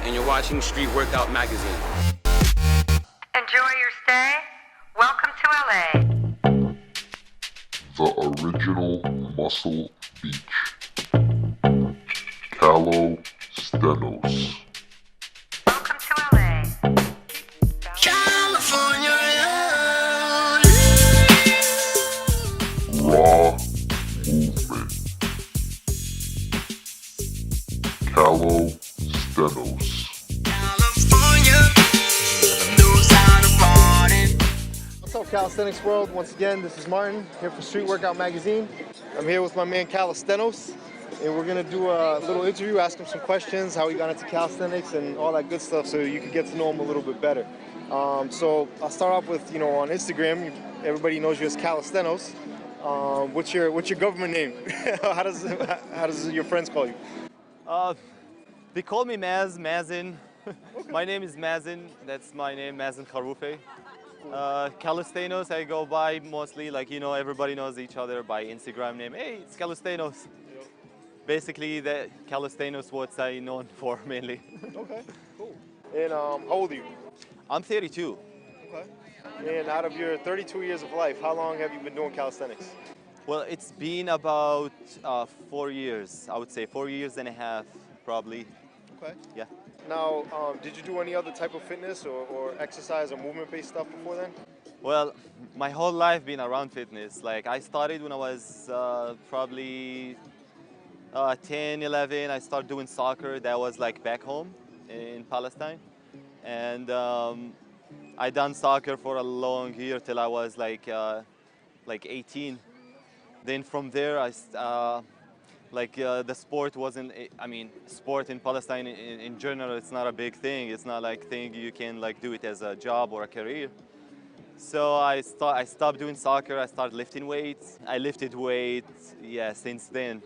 and you're watching Street Workout Magazine. Enjoy your stay. Welcome to LA. The original Muscle Beach. Kallossthenos. Welcome to LA. California. Raw movement. Kallossthenos. California knows how to party. What's up, Calisthenics world? Once again, this is Martin here for Street Workout Magazine. I'm here with my man Kallossthenos, and we're gonna do a little interview, ask him some questions, how he got into calisthenics and all that good stuff, so you can get to know him a little bit better. So I'll start off with, on Instagram, everybody knows you as Kallossthenos. What's your government name? how does your friends call you? They call me Mazen. Okay. My name is Mazen. That's my name, Mazen Kharoufi. Kallossthenos, I go by mostly, everybody knows each other by Instagram name. Hey, it's Kallossthenos. Yep. Basically, the Kallossthenos what I'm known for mainly. Okay, cool. And how old are you? I'm 32. Okay. And out of your 32 years of life, how long have you been doing calisthenics? Well, it's been about 4 years. I would say 4 years and a half, probably. Okay. Yeah. Now, did you do any other type of fitness or exercise or movement-based stuff before then? Well, my whole life been around fitness. Like I started when I was probably 10, 11. I started doing soccer. That was like back home in Palestine. And I done soccer for a long year till I was like 18. Then from there, the sport wasn't, sport in Palestine in general, it's not a big thing. It's not like thing you can do it as a job or a career. So I stopped doing soccer, I started lifting weights. I lifted weights, yeah, since then.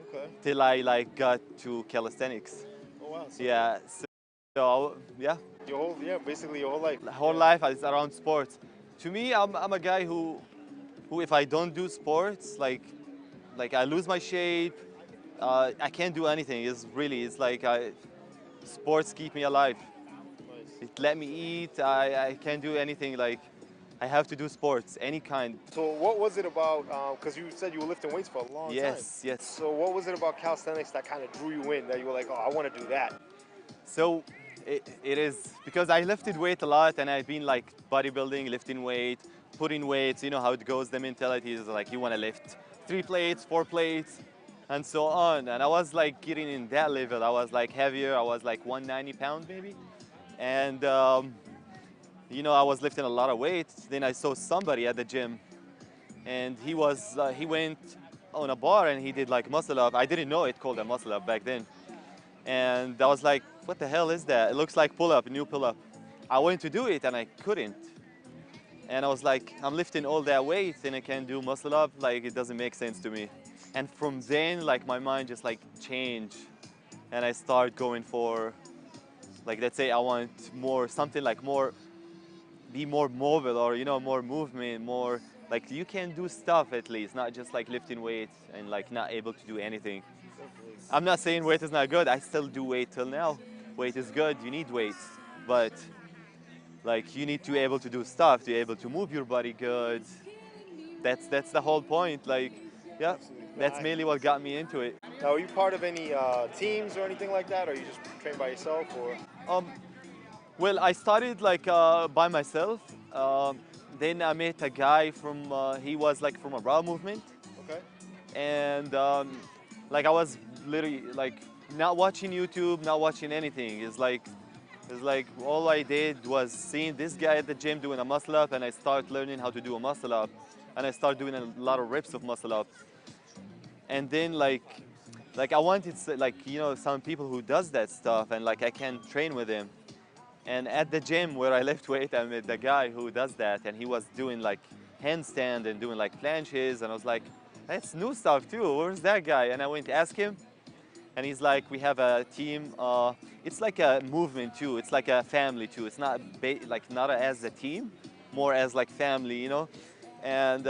Okay. Till I got to calisthenics. Oh wow. Yeah, so yeah. Basically your whole life. Whole life is around sports. To me, I'm a guy who if I don't do sports, like I lose my shape, I can't do anything. It's like sports keep me alive. Nice. It let me eat. I can't do anything. Like I have to do sports, any kind. So what was it about, because you said you were lifting weights for a long time. Yes. So what was it about calisthenics that kind of drew you in, that you were like, oh, I want to do that? So it is because I lifted weight a lot and I've been like bodybuilding, lifting weight, putting weights, you know how it goes. The mentality is like you want to lift 3 plates, 4 plates, and so on. And I was like getting in that level. I was like heavier. I was like 190 pounds maybe. And, I was lifting a lot of weights. Then I saw somebody at the gym and he went on a bar and he did like muscle up. I didn't know it called a muscle up back then. And I was like, what the hell is that? It looks like pull-up, new pull-up. I went to do it and I couldn't. And I was like, I'm lifting all that weight and I can't do muscle up. Like, it doesn't make sense to me. And from then, like, my mind just like changed. And I started going for, like, let's say I want more, something like be more mobile or, more movement, more, like, you can do stuff at least, not just like lifting weights and like not able to do anything. I'm not saying weight is not good. I still do weight till now. Weight is good. You need weights, but like you need to be able to do stuff, to be able to move your body good. That's the whole point. Like, yeah, that's mainly what got me into it. Now, are you part of any teams or anything like that, or you just train by yourself, or? Well, I started like by myself. Then I met a guy from. He was like from a raw movement. Okay. And like I was literally like not watching YouTube, not watching anything. It's like all I did was seeing this guy at the gym doing a muscle up, and I started learning how to do a muscle up, and I started doing a lot of reps of muscle up. And then like I wanted some people who does that stuff, and like I can train with them. And at the gym where I lift weight, I met the guy who does that, and he was doing like handstand and doing like planches, and I was like, that's new stuff too. Where's that guy? And I went to ask him, and he's like, we have a team. It's like a movement too. It's like a family too. It's not not as a team, more as like family, And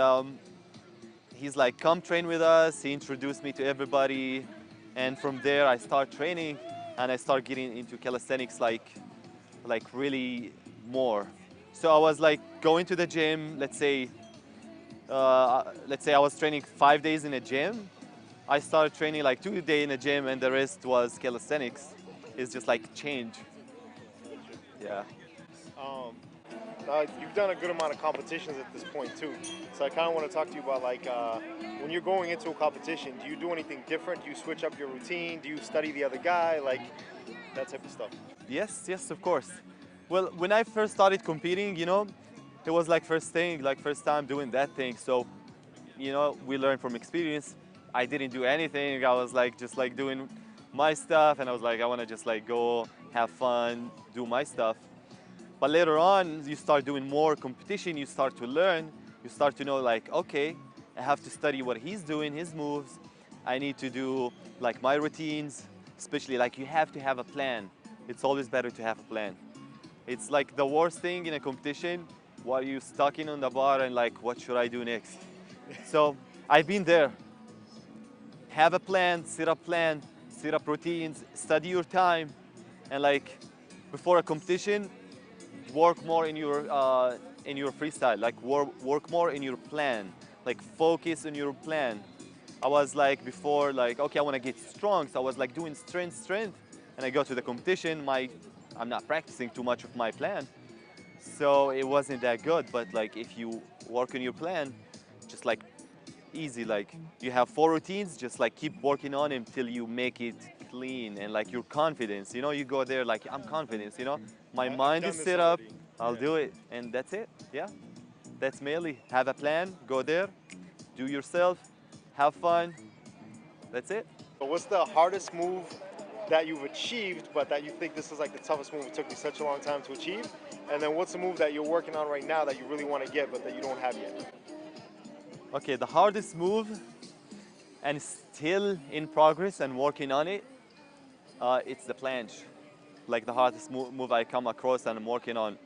he's like, come train with us. He introduced me to everybody, and from there I start training. and I started getting into calisthenics like really more. So I was like going to the gym, let's say I was training 5 days in a gym. I started training like 2 days in a gym and the rest was calisthenics. It's just like change. Yeah. You've done a good amount of competitions at this point too. So I kind of want to talk to you about like when you're going into a competition, do you do anything different? Do you switch up your routine? Do you study the other guy? Like that type of stuff. Yes, of course. Well, when I first started competing, you know, it was like first time doing that thing. So, you know, we learn from experience. I didn't do anything. I was like just like doing my stuff, and I was like, I want to just like go have fun, do my stuff. But later on, you start doing more competition. You start to learn. You start to know like, okay, I have to study what he's doing, his moves. I need to do like my routines, especially like you have to have a plan. It's always better to have a plan. It's like the worst thing in a competition while you're stuck in on the bar and like, what should I do next? So I've been there. Have a plan, set up routines, study your time, and like before a competition, work more in your freestyle. Like work more in your plan. Like focus on your plan. I was like before, like okay, I want to get strong, so I was like doing strength, and I go to the competition. I'm not practicing too much of my plan, so it wasn't that good. But like if you work on your plan, just like easy, like you have 4 routines, just like keep working on them till you make it clean and like your confidence, you know, you go there like I'm confident, you know, my mind is set up, I'll do it, and that's it. Yeah, that's mainly have a plan, go there, do yourself, have fun, that's it. But what's the hardest move that you've achieved, but that you think this is like the toughest move? It took me such a long time to achieve. And then what's the move that you're working on right now that you really want to get, but that you don't have yet? Okay, the hardest move, and still in progress and working on it, it's the planche. Like the hardest move I come across and I'm working on.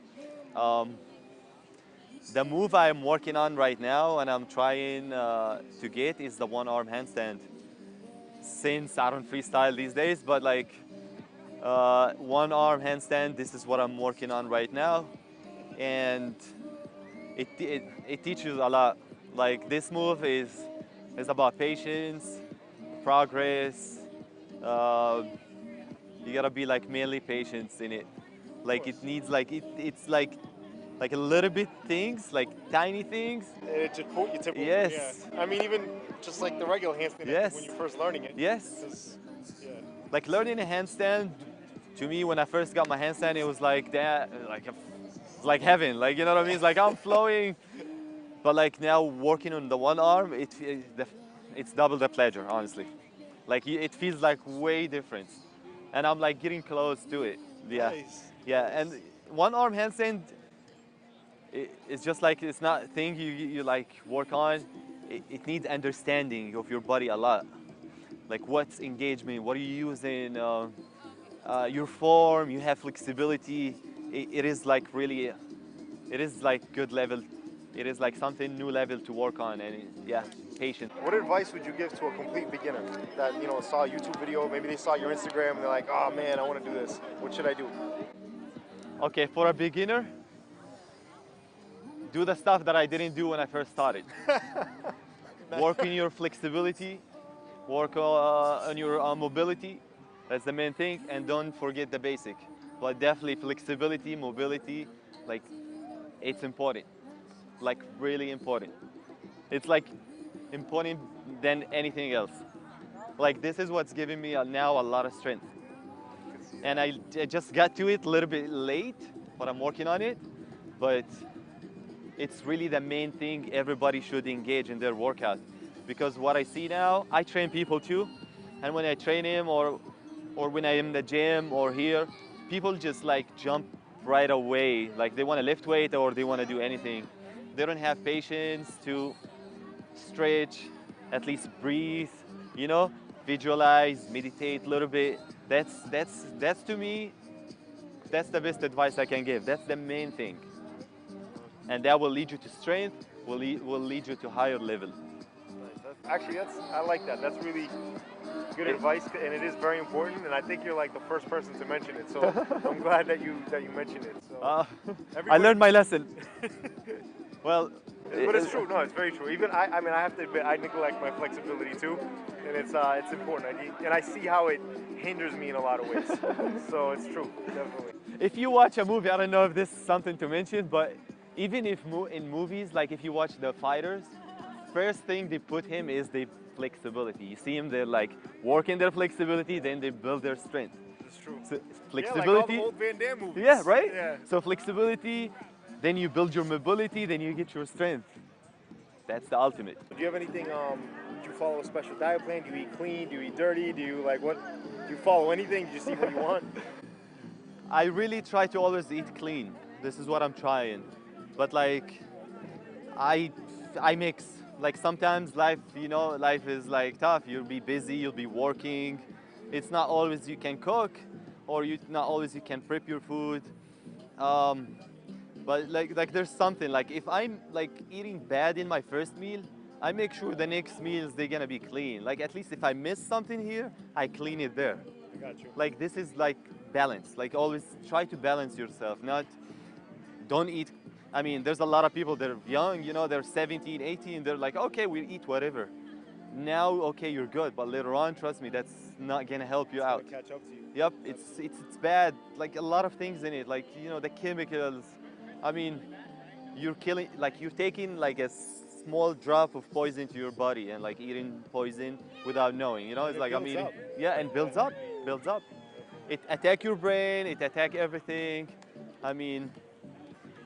The move I'm working on right now and I'm trying to get is the one-arm handstand. Since I don't freestyle these days, but like one-arm handstand, this is what I'm working on right now. And it teaches a lot. Like this move is about patience, progress. You gotta be like mainly patience in it. Like it needs like it's like a little bit things, like tiny things. It's a typical, Yes. yeah. I mean, even just like the regular handstand Yes. when you're first learning it. Yes. Yeah. Like learning a handstand, to me when I first got my handstand, it was like that, it's like heaven. Like you know what I mean? It's like I'm flowing. But like now working on the one arm, it's double the pleasure, honestly. Like it feels like way different, and I'm like getting close to it. Yeah, Nice. yeah. And one arm handstand, it's just like it's not a thing you like work on. It needs understanding of your body a lot. Like what's engagement, what are you using, your form, you have flexibility. It is like really, it is like good level. It is like something new level to work on, and yeah, patient. What advice would you give to a complete beginner that, you know, saw a YouTube video, maybe they saw your Instagram and they're like, oh man, I want to do this. What should I do? Okay, for a beginner, do the stuff that I didn't do when I first started. Work on your flexibility, work on your mobility. That's the main thing, and don't forget the basic. But definitely flexibility, mobility, like it's important. Like really important. It's like important than anything else. Like this is what's giving me now a lot of strength. And I just got to it a little bit late, but I'm working on it. But it's really the main thing everybody should engage in their workout. Because what I see now, I train people too. And when I train them or when I'm in the gym or here, people just like jump right away. Like they want to lift weight or they want to do anything. They don't have patience to stretch, at least breathe, you know, visualize, meditate a little bit. That's to me, that's the best advice I can give. That's the main thing. And that will lead you to strength, will lead you to higher level. Actually, I like that. That's really good advice, and it is very important. And I think you're like the first person to mention it. So I'm glad that you mentioned it. So I everybody- learned my lesson. Well, but it's true. No, it's very true. Even I mean, I have to admit, I neglect my flexibility too, and it's important. And I see how it hinders me in a lot of ways. So it's true, definitely. if you watch a movie, I don't know if this is something to mention, but even if in movies, like if you watch the fighters, first thing they put him is the flexibility. You see him, they're like working their flexibility, then they build their strength. It's true. So Yeah, flexibility. like all the old Van Damme movies. Yeah, right? Yeah. So flexibility, then you build your mobility, then you get your strength. That's the ultimate. Do you have anything? Do you follow a special diet plan? Do you eat clean? Do you eat dirty? Do you like what? Do you follow anything? Do you just eat what you want? I really try to always eat clean. This is what I'm trying. But like, I mix. Like sometimes life, you know, life is like tough. You'll be busy, you'll be working. It's not always you can cook, or not always you can prep your food. But like there's something, like if I'm like eating bad in my first meal, I make sure the next meals they're gonna be clean. Like at least if I miss something here, I clean it there. I got you. Like this is like balance. Like always try to balance yourself, not don't eat. I mean, there's a lot of people that are young, you know, they're 17, 18, they're like, okay, we eat whatever. Now, okay, you're good, but later on, trust me, that's not gonna help you out. Catch up to you. Yep, it's bad. Like a lot of things in it, like you know, the chemicals. I mean, you're killing, like you're taking like a small drop of poison to your body and like eating poison without knowing. You know, it's like I'm eating. up. Yeah, and builds up. It attack your brain. It attack everything. I mean,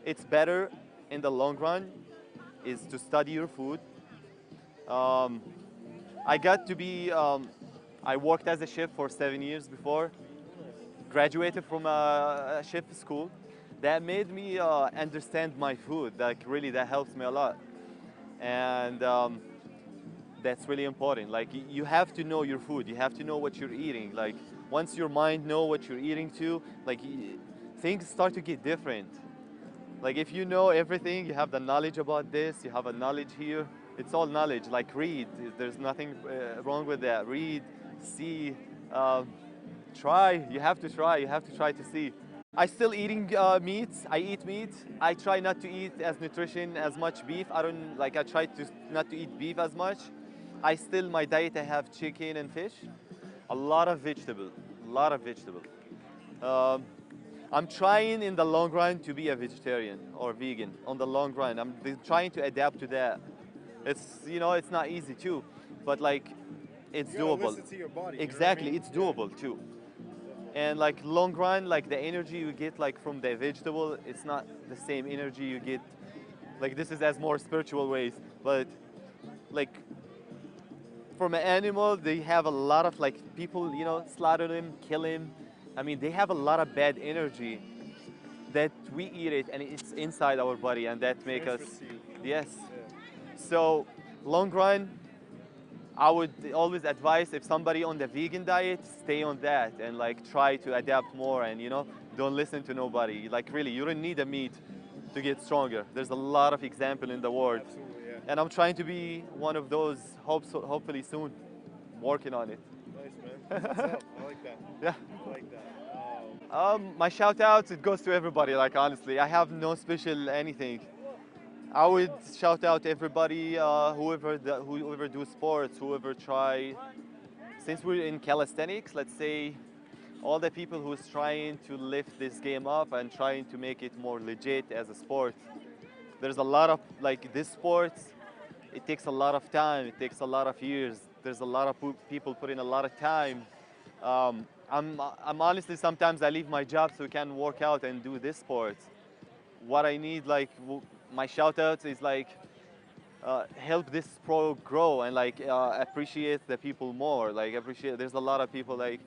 it's better in the long run is to study your food. I got to be. I worked as a chef for 7 years before. Graduated from a chef school. That made me understand my food. Like really, that helps me a lot, and that's really important. Like you have to know your food. You have to know what you're eating. Like once your mind know what you're eating too, like things start to get different. Like if you know everything, you have the knowledge about this. You have a knowledge here. It's all knowledge. Like read. There's nothing wrong with that. Read, see, try. You have to try. You have to try to see. I still eating meat. I eat meat. I try not to eat as nutrition as much beef. I don't like. I try to not to eat beef as much. I still my diet. I have chicken and fish. A lot of vegetable. I'm trying in the long run to be a vegetarian or vegan. On the long run, I'm trying to adapt to that. It's you know it's not easy too, but like it's You gotta doable. listen to your body, you know what I Exactly, mean? it's doable too. And like long run, like the energy you get like from the vegetable, it's not the same energy you get. Like this is as more spiritual ways, but like from an animal, they have a lot of like people, you know, slaughter them, kill him. I mean, they have a lot of bad energy that we eat it and it's inside our body and that make us, Transfers to you. yes. So long run, I would always advise if somebody on the vegan diet, stay on that and like try to adapt more and you know, don't listen to nobody. Like really, you don't need a meat to get stronger. There's a lot of example in the world. Absolutely, yeah. And I'm trying to be one of those, hopefully soon, working on it. Nice, man. What's up? I like that. Yeah. I like that. My shout outs, it goes to everybody, like honestly. I have no special anything. I would shout out everybody, whoever do sports, whoever try. Since we're in calisthenics, let's say all the people who's trying to lift this game up and trying to make it more legit as a sport. There's a lot of, like this sport, it takes a lot of time, it takes a lot of years. There's a lot of people put in a lot of time. I'm honestly, sometimes I leave my job so I can work out and do this sport. What I need, like, my shout outs is like, help this pro grow and like appreciate the people more. Like appreciate, there's a lot of people like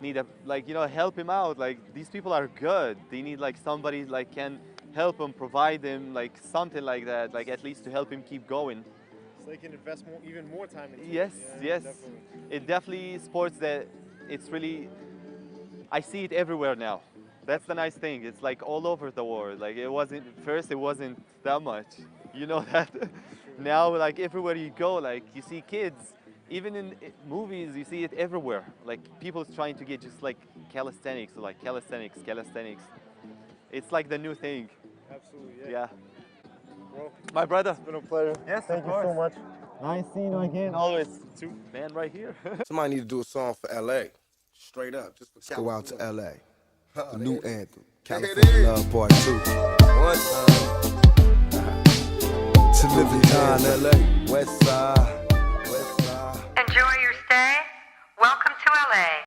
need a, like, you know, help him out. Like these people are good. They need like somebody like can help them, provide them like something like that, like at least to help him keep going. So they can invest more, even more time into Yes, it. Yeah, yes. Definitely. It definitely sports that it's really, I see it everywhere now. That's the nice thing. It's like all over the world. Like it wasn't, first it wasn't that much. You know that? Now like everywhere you go, like you see kids even in movies, you see it everywhere. Like people trying to get just like calisthenics, like calisthenics. It's like the new thing. Absolutely, Yeah. Well, My brother. it's been a pleasure. Yes, Thank of you so course. much. Nice seeing you again. Always. Man, right here. Somebody need to do a song for LA. Straight up. Just for Go out to LA. The new anthem. There it California is. Love Part 2. One time. To live in John, LA. West side. Enjoy your stay. Welcome to LA.